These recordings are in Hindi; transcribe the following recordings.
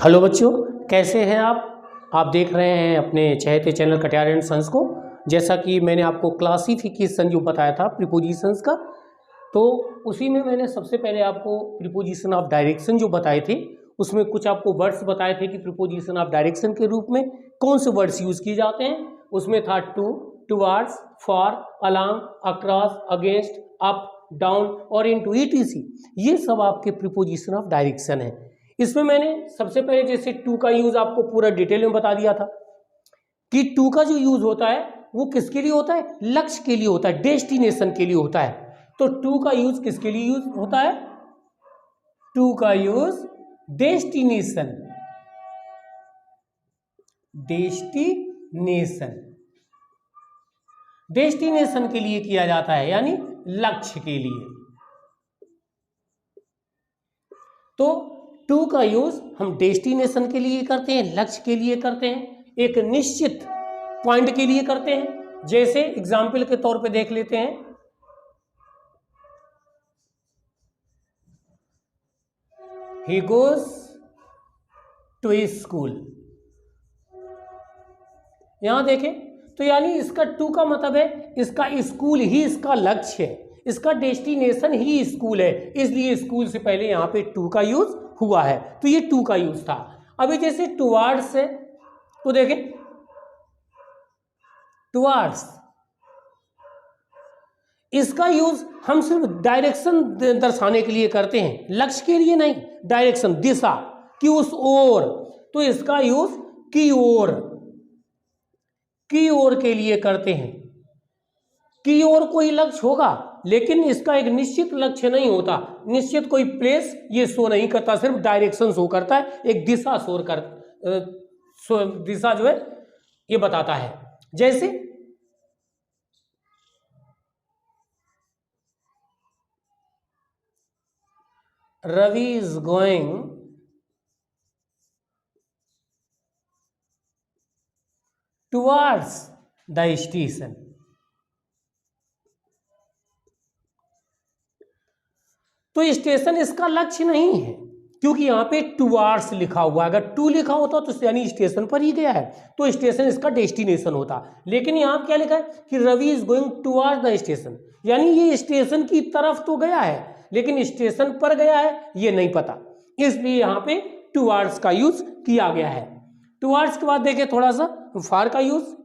हेलो बच्चों, कैसे हैं आप देख रहे हैं अपने चहेते चैनल कटियार एंड सन्स को। जैसा कि मैंने आपको क्लासिफिकेशन जो बताया था प्रीपोजिशंस का, तो उसी में मैंने सबसे पहले आपको प्रीपोजिशन ऑफ डायरेक्शन जो बताए थे, उसमें कुछ आपको वर्ड्स बताए थे कि प्रीपोजिशन ऑफ डायरेक्शन के रूप में कौन से वर्ड्स यूज़ किए जाते हैं। उसमें था to, towards, for, along, across, against, up, down और इनटू, ईटीसी। ये सब आपके प्रीपोजिशन ऑफ डायरेक्शन है। इसमें मैंने सबसे पहले जैसे टू का यूज आपको पूरा डिटेल में बता दिया था कि टू का जो यूज होता है वो किसके लिए होता है, लक्ष्य के लिए होता है, डेस्टिनेशन के लिए होता है। तो टू का यूज किसके लिए यूज होता है? टू का यूज डेस्टिनेशन डेस्टिनेशन के लिए किया जाता है, यानी लक्ष्य के लिए। तो टू का यूज हम डेस्टिनेशन के लिए करते हैं, लक्ष्य के लिए करते हैं, एक निश्चित पॉइंट के लिए करते हैं। जैसे एग्जाम्पल के तौर पे देख लेते हैं, ही गोज टू स्कूल। यहां देखें तो यानी इसका टू का मतलब है इसका स्कूल ही इसका लक्ष्य है, इसका डेस्टिनेशन ही स्कूल है, इसलिए स्कूल से पहले यहां पे टू का यूज हुआ है। तो ये टू का यूज था। अभी जैसे टुवार्ड्स है तो देखें, टुवार्ड्स इसका यूज हम सिर्फ डायरेक्शन दर्शाने के लिए करते हैं, लक्ष्य के लिए नहीं। डायरेक्शन, दिशा कि उस ओर, तो इसका यूज की ओर के लिए करते हैं। की ओर कोई लक्ष्य होगा, लेकिन इसका एक निश्चित लक्ष्य नहीं होता, निश्चित कोई प्लेस ये शो नहीं करता, सिर्फ डायरेक्शन शो करता है, एक दिशा दिशा जो है ये बताता है। जैसे Ravi is going towards the station. तो स्टेशन इसका लक्ष्य नहीं है, क्योंकि यहां पे टुवार्ड्स लिखा हुआ है। अगर टू लिखा होता तो यानी स्टेशन पर ही गया है, तो स्टेशन इसका डेस्टिनेशन होता। लेकिन यहां क्या लिखा है कि Ravi is going towards the station, यानी ये स्टेशन की तरफ तो गया है, लेकिन स्टेशन पर गया है ये नहीं पता, इसलिए यहां पे टुवार्ड्स का यूज किया गया है। टुवार्ड्स के बाद देखें थोड़ा सा फार का यूज।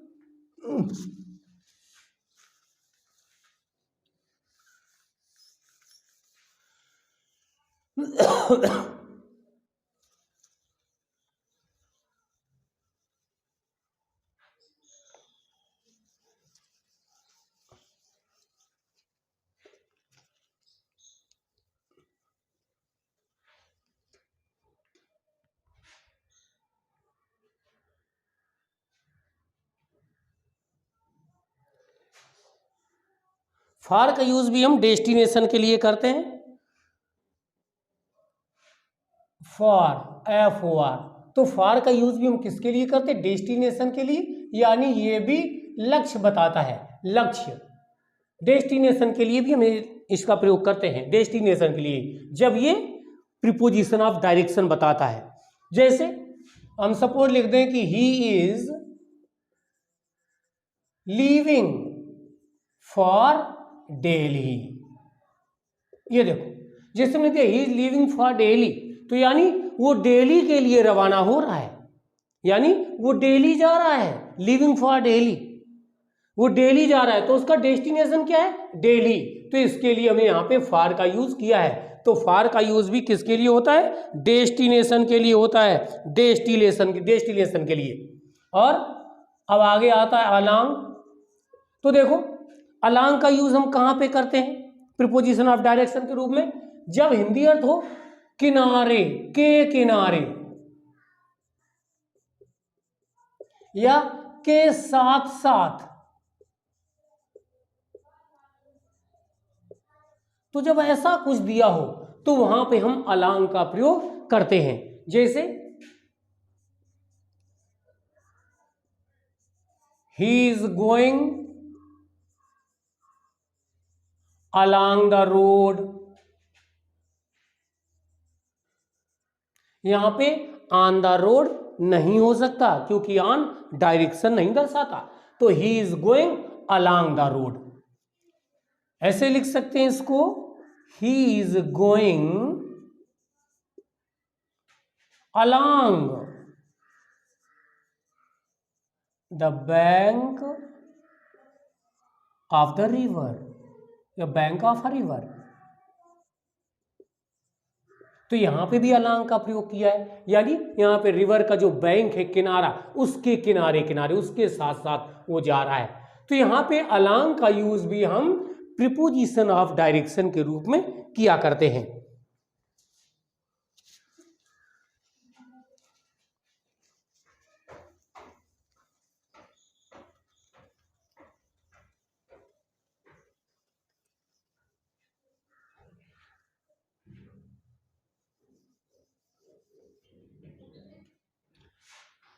फार का यूज भी हम डेस्टिनेशन के लिए करते हैं। फॉर, FOR, तो फार का यूज भी हम किसके लिए करते हैं? डेस्टिनेशन के लिए, यानी ये भी लक्ष्य बताता है, लक्ष्य। डेस्टिनेशन के लिए भी हम इसका प्रयोग करते हैं, डेस्टिनेशन के लिए, जब ये प्रीपोजिशन ऑफ डायरेक्शन बताता है। जैसे हम सपोज लिख दें कि he is leaving for Delhi. ये देखो, जैसे हमने दिया he is leaving for Delhi, तो यानी वो दिल्ली के लिए रवाना हो रहा है, यानी वो दिल्ली जा रहा है, लिविंग फॉर दिल्ली, वो दिल्ली जा रहा है, तो उसका डेस्टिनेशन क्या है? दिल्ली। तो इसके लिए हमने यहाँ पे फार का यूज किया है। तो फार का यूज भी किसके लिए होता है? डेस्टिनेशन के लिए होता है, डेस्टिनेशन के लिए। और अब आगे आता है अलोंग। तो देखो, अलोंग का यूज हम कहाँ पे करते हैं प्रीपोजिशन ऑफ डायरेक्शन के रूप में? जब हिंदी अर्थ हो किनारे, के किनारे, या के साथ साथ, तो जब ऐसा कुछ दिया हो तो वहां पे हम अलोंग का प्रयोग करते हैं। जैसे he is going along the road, यहां पे ऑन द रोड नहीं हो सकता क्योंकि ऑन डायरेक्शन नहीं दर्शाता, तो he is going along the road. ऐसे लिख सकते हैं इसको, he is going along the bank of the river या बैंक ऑफ अ रिवर। तो यहां पे भी अलोंग का प्रयोग किया है, यानी यहां पे रिवर का जो बैंक है किनारा, उसके किनारे किनारे उसके साथ साथ वो जा रहा है। तो यहां पे अलोंग का यूज भी हम प्रीपोजिशन ऑफ डायरेक्शन के रूप में किया करते हैं।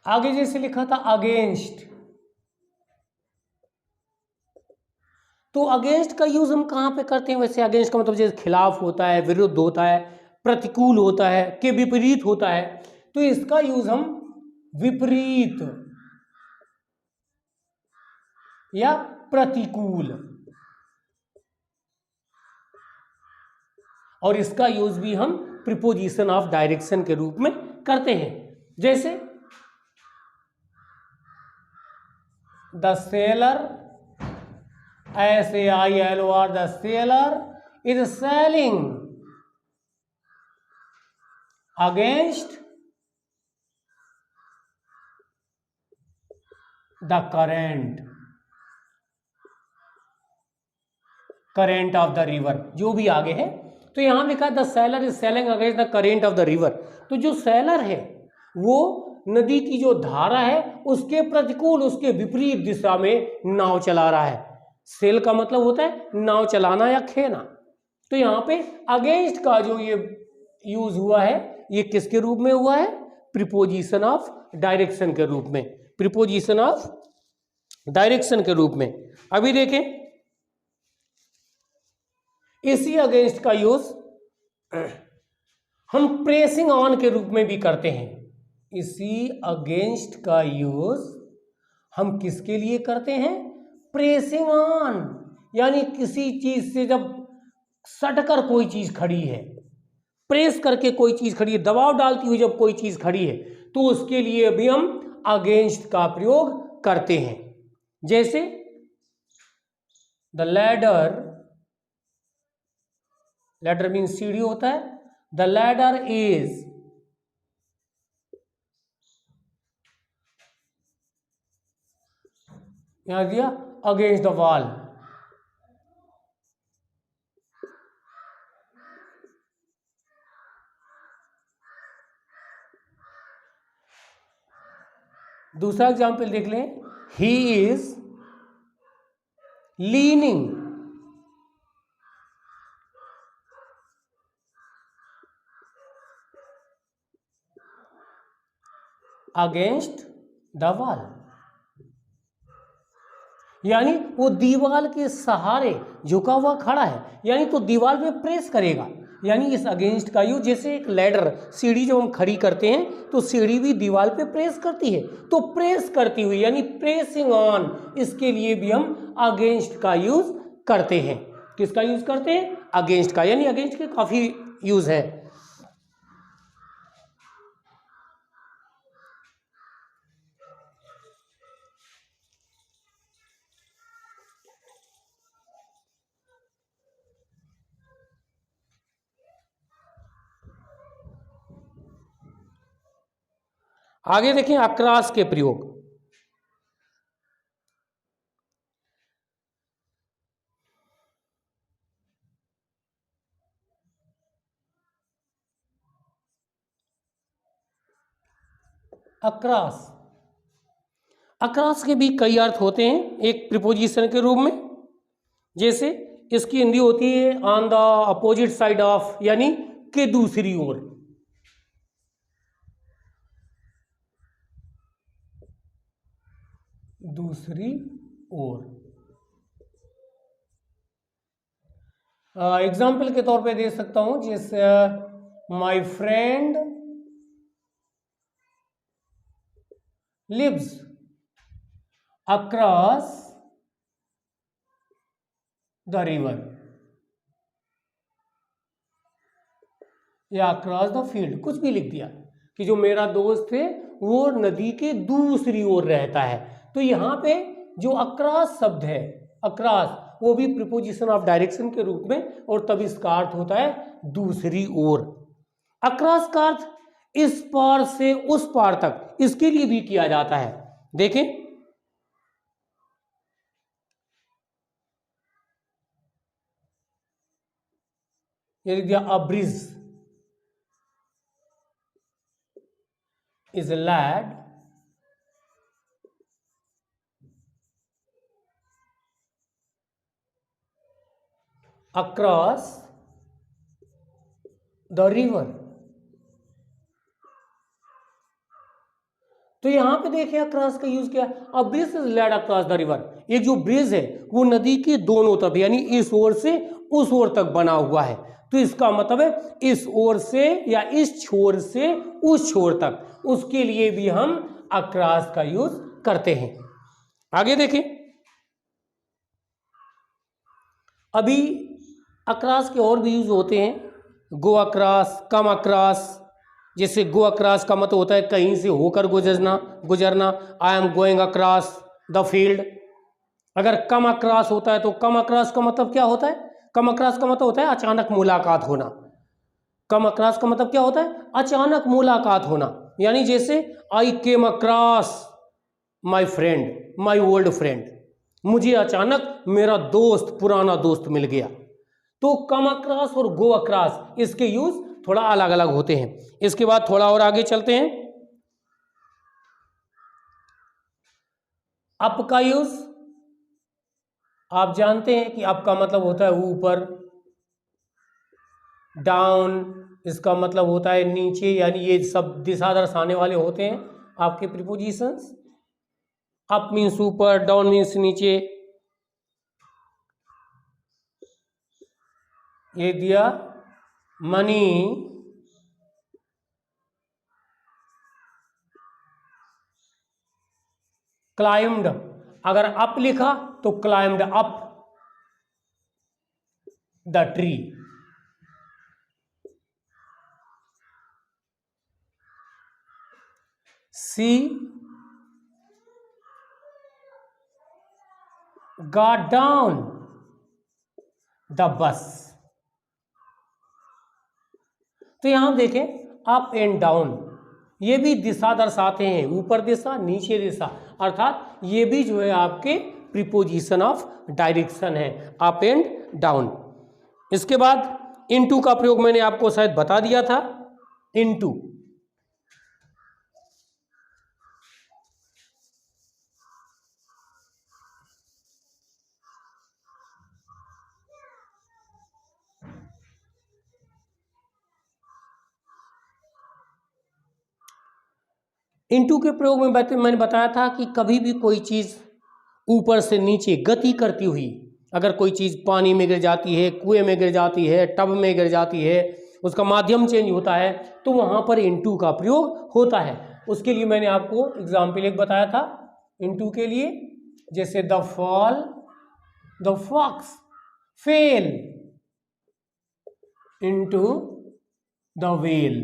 आगे जैसे लिखा था अगेंस्ट, तो अगेंस्ट का यूज हम कहां पे करते हैं? वैसे अगेंस्ट का मतलब जैसे खिलाफ होता है, विरुद्ध होता है, प्रतिकूल होता है, के विपरीत होता है। तो इसका यूज हम विपरीत या प्रतिकूल, और इसका यूज भी हम प्रीपोजिशन ऑफ डायरेक्शन के रूप में करते हैं। जैसे the seller, SAILOR, the seller is selling against the current of the river, जो भी आगे है। तो यहां लिखा the seller is selling against the current of the river. तो जो सेलर है वो नदी की जो धारा है उसके प्रतिकूल, उसके विपरीत दिशा में नाव चला रहा है। सेल का मतलब होता है नाव चलाना या खेना। तो यहां पे अगेंस्ट का जो ये यूज हुआ है ये किसके रूप में हुआ है? प्रीपोजिशन ऑफ डायरेक्शन के रूप में, प्रीपोजिशन ऑफ डायरेक्शन के रूप में। अभी देखें इसी अगेंस्ट का यूज हम प्रेसिंग ऑन के रूप में भी करते हैं। इसी अगेंस्ट का यूज हम किसके लिए करते हैं? प्रेसिंग ऑन, यानी किसी चीज से जब सटकर कोई चीज खड़ी है, प्रेस करके कोई चीज खड़ी है, दबाव डालती हुई जब कोई चीज खड़ी है, तो उसके लिए भी हम अगेंस्ट का प्रयोग करते हैं। जैसे द लैडर, लैडर मीन सीढ़ी होता है, द लैडर इज यहां दिया अगेंस्ट द वॉल। दूसरा एग्जाम्पल देख लें, he is leaning against the wall, यानी वो दीवार के सहारे झुका हुआ खड़ा है, यानी तो दीवार पे प्रेस करेगा। यानी इस अगेंस्ट का यूज, जैसे एक लैडर सीढ़ी जब हम खड़ी करते हैं तो सीढ़ी भी दीवार पे प्रेस करती है, तो प्रेस करती हुई यानी प्रेसिंग ऑन, इसके लिए भी हम अगेंस्ट का यूज करते हैं। किसका यूज करते हैं? अगेंस्ट का, यानी अगेंस्ट के काफी यूज है। आगे देखें अक्रॉस के प्रयोग। अक्रॉस, अक्रॉस के भी कई अर्थ होते हैं एक प्रीपोजिशन के रूप में। जैसे इसकी हिंदी होती है on the opposite side of, यानी के दूसरी ओर। दूसरी ओर एग्जाम्पल के तौर पे दे सकता हूं, जैसे my friend lives across the river या अक्रॉस द फील्ड, कुछ भी लिख दिया कि जो मेरा दोस्त है वो नदी के दूसरी ओर रहता है। तो यहाँ पे जो अक्रॉस शब्द है, अक्रॉस, वो भी प्रीपोजिशन ऑफ डायरेक्शन के रूप में, और तब इसका अर्थ होता है दूसरी ओर। अक्रॉस का अर्थ इस पार से उस पार तक, इसके लिए भी किया जाता है। देखें, ये लिख दिया अ bridge is laid across the river। तो यहां पे देखिए अक्रॉस का यूज किया, a bridge is laid across the river. एक जो ब्रिज है वो नदी के दोनों तरफ, यानी इस ओर से उस ओर तक बना हुआ है। तो इसका मतलब है इस ओर से या इस छोर से उस छोर तक, उसके लिए भी हम अक्रॉस का यूज करते हैं। आगे देखें, अभी अक्रॉस के और भी यूज होते हैं, गो अक्रॉस, कम अक्रॉस। जैसे गो अक्रॉस का मतलब होता है कहीं से होकर गुजरना, I am going across the field. अगर कम अक्रॉस होता है तो कम अक्रॉस का मतलब क्या होता है? कम अक्रॉस का मतलब होता है अचानक मुलाकात होना। कम अक्रॉस का मतलब क्या होता है? अचानक मुलाकात होना। यानी जैसे I came across my friend, my old friend, मुझे अचानक मेरा दोस्त, पुराना दोस्त मिल गया। तो कम अक्रॉस और गो अक्रॉस, इसके यूज थोड़ा अलग अलग होते हैं। इसके बाद थोड़ा और आगे चलते हैं, अप का यूज आप जानते हैं कि अप का मतलब होता है ऊपर, डाउन इसका मतलब होता है नीचे, यानी ये सब दिशा दर्शाने वाले होते हैं आपके प्रीपोजिशंस। अप मीन्स ऊपर, डाउन मीन्स नीचे। ये दिया मनी क्लाइम्ड, अगर अप लिखा तो climbed up the tree. She got down the bus. तो यहां देखें अप एंड डाउन ये भी दिशा दर्शाते हैं, ऊपर दिशा नीचे दिशा, अर्थात ये भी जो है आपके प्रीपोजिशन ऑफ डायरेक्शन है, अप एंड डाउन। इसके बाद इनटू का प्रयोग मैंने आपको शायद बता दिया था। इनटू इनटू के प्रयोग में मैंने बताया था कि कभी भी कोई चीज़ ऊपर से नीचे गति करती हुई, अगर कोई चीज़ पानी में गिर जाती है, कुएं में गिर जाती है, टब में गिर जाती है, उसका माध्यम चेंज होता है, तो वहाँ पर इनटू का प्रयोग होता है। उसके लिए मैंने आपको एग्जाम्पल एक बताया था इनटू के लिए, जैसे the fall, the fox fell into the well.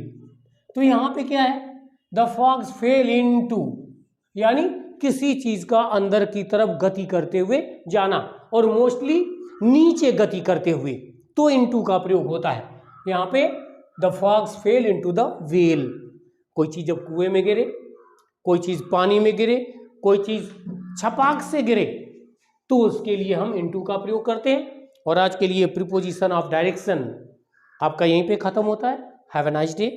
तो यहाँ पे क्या है? द फॉक्स फेल इनटू, यानी किसी चीज का अंदर की तरफ गति करते हुए जाना, और मोस्टली नीचे गति करते हुए, तो इनटू का प्रयोग होता है। यहाँ पे the fox fell into the well, कोई चीज जब कुएं में गिरे, कोई चीज पानी में गिरे, कोई चीज छपाक से गिरे, तो उसके लिए हम इनटू का प्रयोग करते हैं। और आज के लिए प्रीपोजिशन ऑफ डायरेक्शन आपका यहीं पे खत्म होता है। Have a nice day.